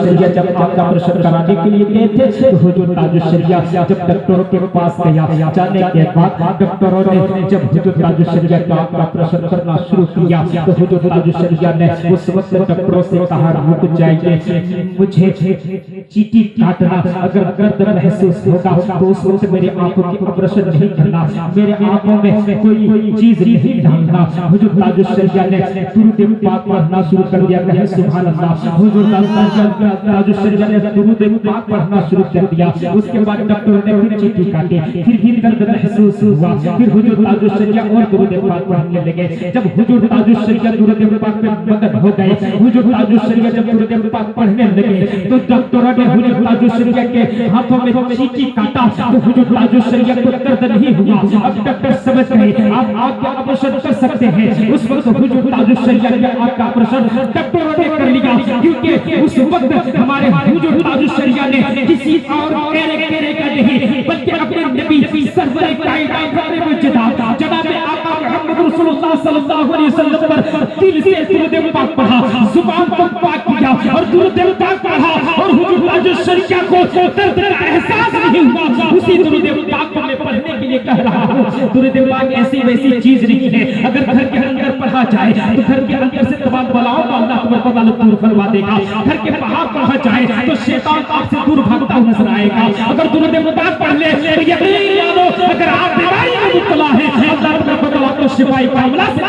شریعہ جب آپ کا آپریشن کرانے کے لیے گئے تھے تو حضور تاج الشریعہ جب ڈاکٹروں کے پاس گیا، جانے کے بعد ڈاکٹروں نے جب حضور تاج الشریعہ کا آپریشن کرنا شروع کیا تو حضور تاج الشریعہ نے اس وقت ڈاکٹروں سے کہا رک جائیے، مجھے چیٹی کاٹنا اگر درد محسوس ہوگا تو اس وقت میرے آنکھوں کی آپریشن نہیں کرنا، میرے آنکھوں میں کوئی چیز نہیں ڈالنا۔ حضور تاج الشریعہ نے درود پاک پڑھنا شروع کر دیا، کہے سبحان اللہ۔ حضور تاج الشریعہ نے درود پاک پڑھنا شروع کر دیا، اس کے بعد ڈاکٹر نے پھر چیٹی کاٹی، پھر بھی درد محسوس ہوا، پھر حضور تاج الشریعہ اور درود پاک پڑھنے لگے۔ جب حضور تاج الشریعہ درود پاک پہ مگن ہو گئے، حضور تاج الشریعہ جب درود پاک پڑھنے لگے تو ڈاکٹروں نے حضور تاج الشریعہ کے ہاتھوں میں چیٹی کاٹا تو حضور تاج الشریعہ کو درد نہیں ہوا۔ اب ڈاکٹر سمجھ گئے آپ آنکھ کا آپریشن کر سکتے ہیں۔ اس وقت حضور تاج الشریعہ کے آنکھ کا آپریشن ڈاکٹروں نے کر لیا، کیونکہ اس وقت ہمارے حضور تاج الشریعہ نے کسی اور کہنے کا نہیں بلکہ اپنے نبی سرور کائنات مجداد جناب آقا محمد رسول اللہ صلی اللہ علیہ وسلم پر دل سے درود پاک پڑھا، زبان کو پاک کیا اور درود پاک پڑھا، اور حضور تاج الشریعہ کو درد کا احساس نہیں ہوا۔ اسی درود پاک کو میں پڑھنے کے لیے کہہ رہا ہوں۔ درود پاک ایسی ویسی چیز نہیں ہے، اگر گھر کے اندر پڑھا جائے تو گھر کے اندر سے تمام بلاؤں کا اللہ تبارک و تعالیٰ دور فرما دے گا۔ گھر کے باہر پڑھا جائے تو شیطان آپ سے دور بھاگتا ہوا نظر آئے گا۔ اگر درود پاک پڑھ لے تو یقین جانو اگر آپ بیماری میں مبتلا ہے اللہ تبارک و تعالیٰ کو شفائی کاملہ سے۔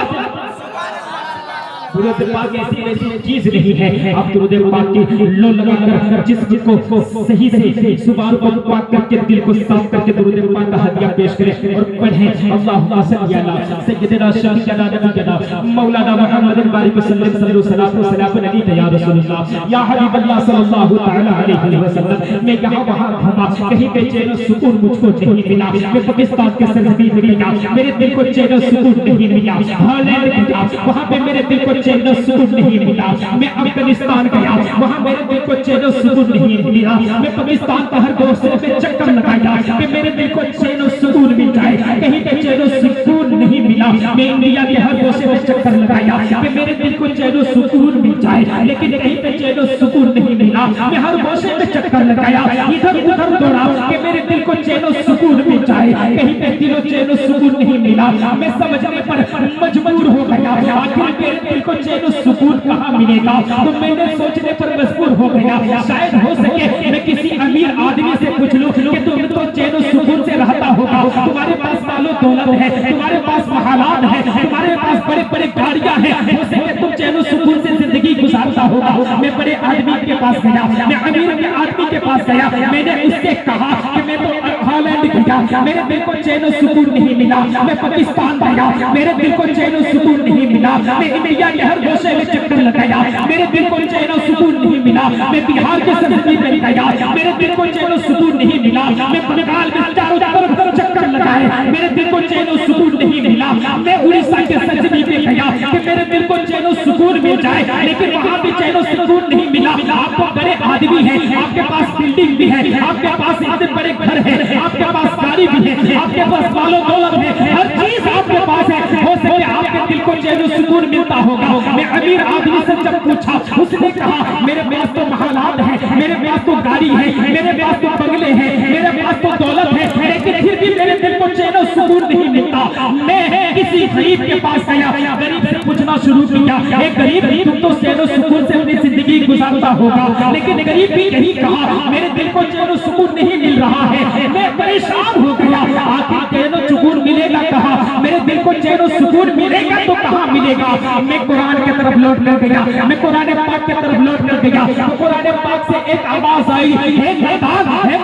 درود پاک ایسی چیز نہیں ہے، آپ درود پاک کی لو لگا کر جسم کو صحیح سے زبان کو پاک کر کے دل کو صاف کر کے درود پاک کا ہدیہ پیش کریں اور پڑھیں اللہم صلی علی سیدنا شفیعنا نبینا مولانا محمد بارک وسلم صلی اللہ علیہ وسلم یا رسول اللہ یا حبیب اللہ صلی اللہ تعالی علیہ وسلم۔ میں یہاں وہاں گھوما، کہیں پہ چین و سکون مجھ کو نہیں ملا، میں پاکستان کے سرزمین میں گیا، میرے دل کو چین و سکون نہیں ملا، ہالینڈ گیا وہاں پہ میرے دل کو چین و سکون نہیں ملا، میں افغانستان گیا وہاں میرے دل کو چین و سکون نہیں ملا، میں پاکستان کا ہر دوسرے پہ چکر لگایا کہ میرے دل کو چین و سکون مل جائے، کہیں پہ چین و سکون نہیں ملا۔ میں انڈیا کے ہر دوسرے پہ چکر لگایا کہ میرے دل کو چین و سکون مل جائے، لیکن کہیں پہ چین و سکون نہیں ملا۔ میں ہر دوسرے پہ چکر لگایا، ادھر ادھر دوڑا کہ میرے دل کو چین و سکون مل جائے، کہیں پہ دل و چین و سکون نہیں ملا۔ میں سمجھنے پر مجبور ہو گیا آخر میرے دل کو چین و سکون کہاں ملے گا، تو میں نے سوچنے پر مجبور ہو گیا شاید ہو سکے میں کسی امیر آدمی سے پوچھ لوں کہ تم تو چین و سکون سے رہتا ہوگا، تمہارے پاس مال و دولت ہے، تمہارے پاس محلات ہے، تمہارے پاس بڑے بڑے گاڑیاں ہیں، ہو سکے تم چین و سکون سے زندگی گزارتا ہوگا۔ میں بڑے آدمی کے پاس گیا، میں امیر کے آدمی کے پاس گیا، میں نے اس سے کہا کہ میں تو ہالینڈ گیا میرے دل کو چین و سکون نہیں ملا، میں پاکستان گیا میرے دل کو چین و سکون نہیں ملا، میں انڈیا کے ہر گوشے میں چکر لگایا میرے دل کو چین و سکون نہیں ملا، میں بہار کے سرزمین میں گیا میرے دل کو چین و سکون نہیں ملا، میں بنگال میں چاروں طرف چکر لگائے میرے دل کو چین و سکون نہیں ملا، میں اڑیسہ کے سرزمین میں گیا کہ میرے دل کو چین و سکون مل جائے، لیکن وہاں بھی چین و سکون نہیں ملا۔ آپ کو بڑے آدمی ہیں، آپ کے پاس بلڈنگ بھی ہے، آپ کے پاس اتنے بڑے گھر ہے، آپ کے پاس گاڑی بھی ہے، آپ کے پاس مال و دولت ہے، ہر چیز آپ کے پاس ہے، ہو سکے آپ کے دل کو چین و سکون ملتا ہوگا۔ میں امیر آدمی سے جب پوچھا اس نے کہا میرے پاس تو محلات ہے، میرے پاس تو گاڑی ہے، میرے پاس تو بنگلے ہیں، میرے پاس تو دولت ہے، لیکن پھر بھی میرے دل کو چین و سکون نہیں ملتا۔ میں کسی غریب کے پاس گیا، غریب سے پوچھنا شروع کیا اے غریب تم تو چین و سکون سے اپنی زندگی گزارتا ہوگا، لیکن غریب بھی یہی کہا میرے دل کو چین و سکون نہیں مل رہا ہے۔ میں پریشان ہو گیا آخر چین و سکون ملے گا کہاں، میرے دل کو چین و سکون ملے گا تو کہاں ملے گا۔ میں قرآن کی طرف لوٹ کر گیا، میں قرآن پاک کی طرف لوٹ کر گیا، تو قرآن پاک سے ایک آواز آئی ہے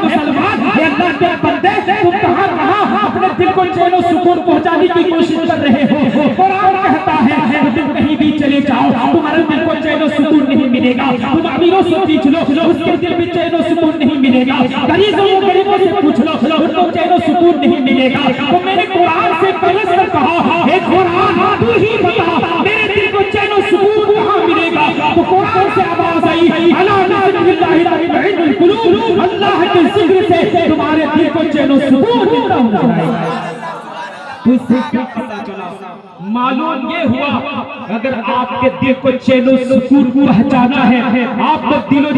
مسلمان ہے اللہ کے بندے تم کہاں اپنے دل کو چین و سکون پہنچانے کی کوشش کر رہے ہو۔ قرآن کہتا ہے تم کہیں بھی چلے جاؤ تمہارے دل کو چین و سکون نہیں ملے گا، تم امیروں سے پوچھ لو اس کے دل میں چین و سکون نہیں ملے گا، غریبوں سے پوچھ لو ان کو چین و سکون نہیں ملے گا۔ تو میں نے قرآن سے پہلے سے کہا اے قرآن تو ہی بتا میرے دل کو چین و سکون کہاں ملے گا۔ تو قرآن سے آواز آئی اللہ کے ذکر سے تمہارے دل کو چین و سکون ملتا ہو جائے گا۔ تو اس سے کیا پتہ چلا معلوم یہ ہوا اگر آپ کے دل کو چین و سکون پہنچانا ہے، آپ کو دل و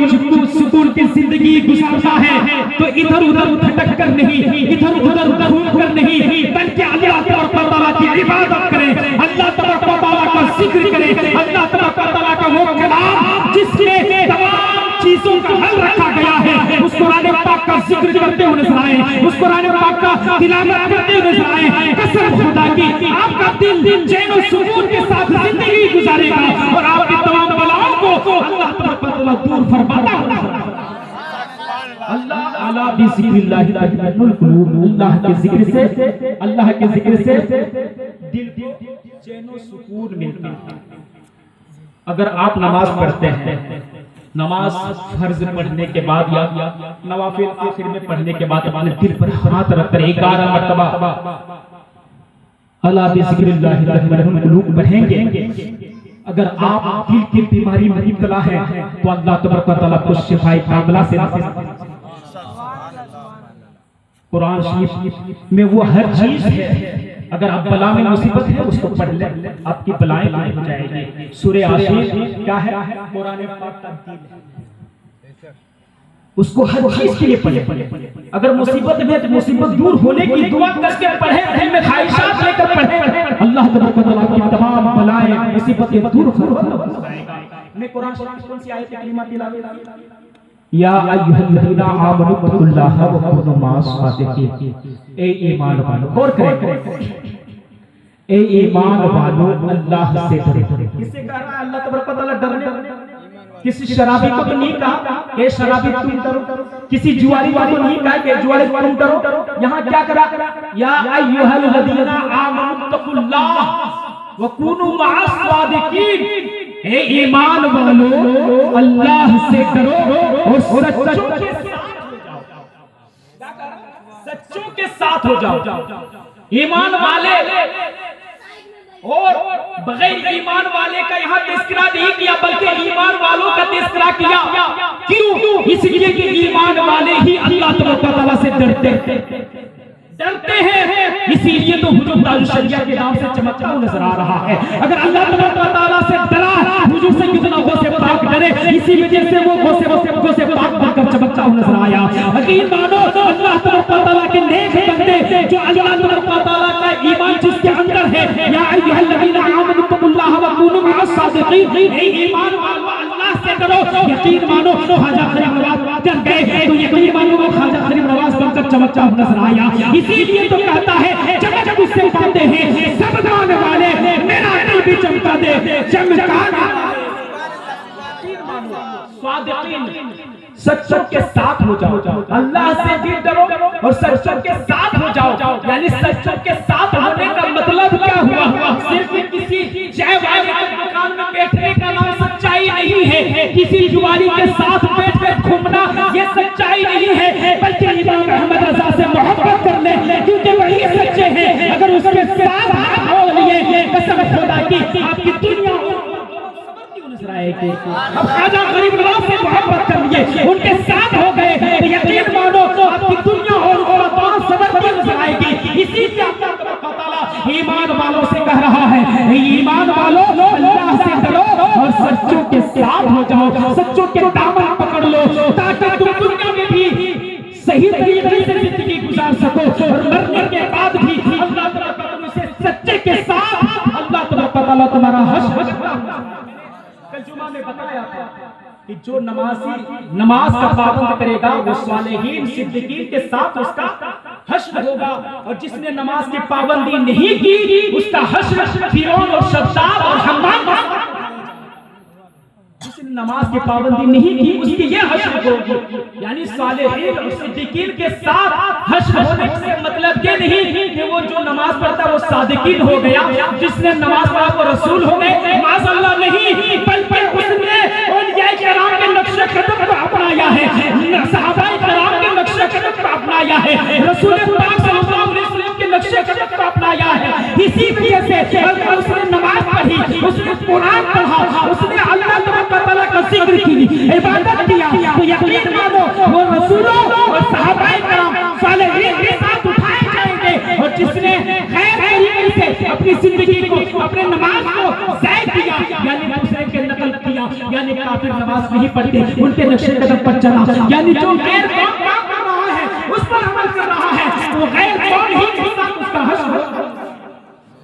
سکون کی زندگی گزارنا ہے، تو ادھر ادھر بھٹک کر نہیں، ادھر ادھر گھوم کر نہیں، بلکہ اللہ تبارک و تعالیٰ کی عبادت کریں، اللہ تبارک و تعالیٰ کا ذکر کریں، اللہ تبارک و تعالیٰ کا وہ کلام جس میں تمام چیزوں کا حل رکھا گیا ہے، اس قرآن پاک کا ذکر کرتے ہوئے نظر آئے، اس قرآن پاک کا تلاوت کرتے ہوئے نظر آئے۔ قسم خدا کی آپ کا دل چین و سکون کے ساتھ زندگی گزارے گا اور آپ کی تمام بلاؤں کو اللہ تبارک و تعالیٰ دور فرماتا ہے۔ اللہ اعلیٰ بذکر اللہ تطمئن القلوب، اللہ کے ذکر سے، اللہ کے ذکر سے دل کو چین و سکون ملتا ہے۔ اگر آپ نماز پڑھتے ہیں، نماز فرض پڑھنے کے بعد یا نوافل آخر میں پڑھنے کے بعد اپنے دل پر ہاتھ رکھ کر 11 مرتبہ الا بذکر اللہ تطمئن القلوب پڑھیں گے، اگر آپ دل کی بیماری میں مبتلا ہے تو اللہ تبارک و تعالیٰ کو شفا کاملہ سے قرآن شریف میں وہ ہر چیز ہے۔ اگر آپ بلا میں مصیبت ہے اس کو پڑھ لیں، آپ کی بلائیں دور ہو جائیں گی۔ سورہ عاشر کیا ہے؟ قرآن پاک کا دل ہے، اس کو ہر چیز کے لیے پڑھیں۔ اگر مصیبت میں تو مصیبت دور ہونے کی دعا کر کے پڑھیں، دل میں خواہشات لے کر پڑھیں، اللہ تبارک و تعالیٰ کی تمام بلائیں مصیبتیں دور ہو جائیں گا۔ میں قرآن شریف کون سی آیت کریمہ تلاوت یا ایھا الذین آمنوا اتقوا اللہ وکونوا مع الصادقین۔ اے ایمان والو، غور کریں، اے ایمان والو اللہ سے ڈرو۔ کس سے کہہ رہا ہے اللہ تبارک و تعالیٰ ڈرنے؟ کسی شرابی کو تو نہیں کہا اے شرابی تم ڈرو، کسی جواری والے کو نہیں کہا کہ جواری تم ڈرو، یہاں کیا کرا؟ یا ایھا الذین آمنوا اتقوا اللہ وکونوا مع الصادقین۔ اے ایمان والو اللہ سے ڈرو اور سچوں کے ساتھ ہو جاؤ۔ ایمان والے اور بغیر ایمان والے کا یہاں تذکرہ نہیں کیا، بلکہ ایمان والوں کا تذکرہ کیا۔ کیوں؟ اس لیے کہ ایمان والے ہی اللہ تبارک و تعالیٰ سے ڈرتے ہیں، اسی لیے تو حضور تاج الشریعہ کے نام سے چمکتا ہوا نظر آ رہا ہے۔ اگر اللہ تبارک و تعالیٰ سے ڈرا، حضور سے کتنا غوث پاک ڈرے، اسی وجہ سے وہ غوث پاک بن کر چمکتا ہوا نظر آیا۔ یقین مانو اللہ تبارک و تعالیٰ کے نیک بندے جو اللہ تبارک و تعالیٰ کا ایمان جس کے اندر ہے، یا ایھا الذین آمنوا اتقوا اللہ وکونوا مع الصادقین، اے ایمان والو اللہ سے ڈرو۔ یقین مانو خواجہ غریب نواز ڈر گئے تو یقین مانو وہ خواجہ غریب نواز بن کر چمکتا ہوا نظر آیا۔ اسی لیے تو کہتا ہے چمک اس سے پاتے ہیں چمکانے والے، میرا دل بھی چمکا دے چمکانا۔ صادقین، سچوں کے ساتھ ہو جاؤ، اللہ سے بھی ڈرو اور سچوں کے ساتھ ہو جاؤ۔ یعنی سچوں کے ساتھ ہونے کا مطلب کیا ہوا؟ صرف کسی چائے والے کی دکان میں بیٹھنے کا نام سچائی نہیں ہے، کسی جواری کے ساتھ بیٹھ کر گھومنا یہ سچائی نہیں ہے، بلکہ امام احمد رضا سے محبت کر لے کیونکہ وہی سچے ہیں۔ اگر اس کے ساتھ ہاتھ ہو لیے قسم خدا کی آپ کی دنیا اب خواجہ غریب نواز سے محبت کر لیے، ان کے ساتھ ہو گئے، تو یقین مانو آپ کی دنیا اور دونوں سبر نظر آئے گی۔ اسی لیے اللہ تبارک و تعالیٰ ایمان والوں سے کہہ رہا ہے ایمان والوں اللہ سے ڈرو اور سچوں کے ساتھ ہو جاؤ، سچوں کے دامن پکڑ لو تاکہ تم دنیا میں بھی صحیح طریقے سے زندگی گزار سکو اور مرنے کے بعد بھی اللہ تبارک و تعالیٰ سے سچے کے ساتھ اللہ تبارک و تعالیٰ تمہارا حشر۔ کل جمعہ میں بتایا تھا کہ جو نماز کا پابند کرے گا وہ صالحین صدیقین کے ساتھ اس کا حشر ہوگا، اور جس نے نماز کی پابندی نہیں کی اس کا حشر فرعون اور شداد اور حمام۔ جس نے نماز کی پابندی نہیں کی اس کی یہ حشر ہوگی۔ یعنی صالحین اور صدیقین کے ساتھ حشر ہونے سے مطلب یہ نہیں کہ وہ جو نماز پڑھتا ہے وہ صادقین ہو گیا، جس نے نماز پڑھا وہ رسول ہو گئے، معاذ اللہ نہیں، بلکہ اس نے اولیاء کرام کے نقش قدم کو اپنایا ہے، صحابہ کرام کے نقش قدم کو اپنایا ہے، رسول پاک صلی اللہ علیہ وسلم کے نقش قدم کو اپنایا ہے۔ اسی وجہ سے اس نے نماز پڑھی، اس نے قرآن پڑھا، اس نے اللہ تبارک و تعالیٰ کا ذکر کی، عبادت کیا، تو یقین مانو وہ رسولوں اور صحابہ کرام صالحین کے ساتھ اٹھائے جائیں گے، اور جس نے غیر طریقے سے اپنی زندگی کو اپنے نماز کو ضائع کیا یعنی دوسرے کے نقل کیا یعنی کافر نماز نہیں پڑھتے ان کے نقش قدم پر چلا یعنی جو غیر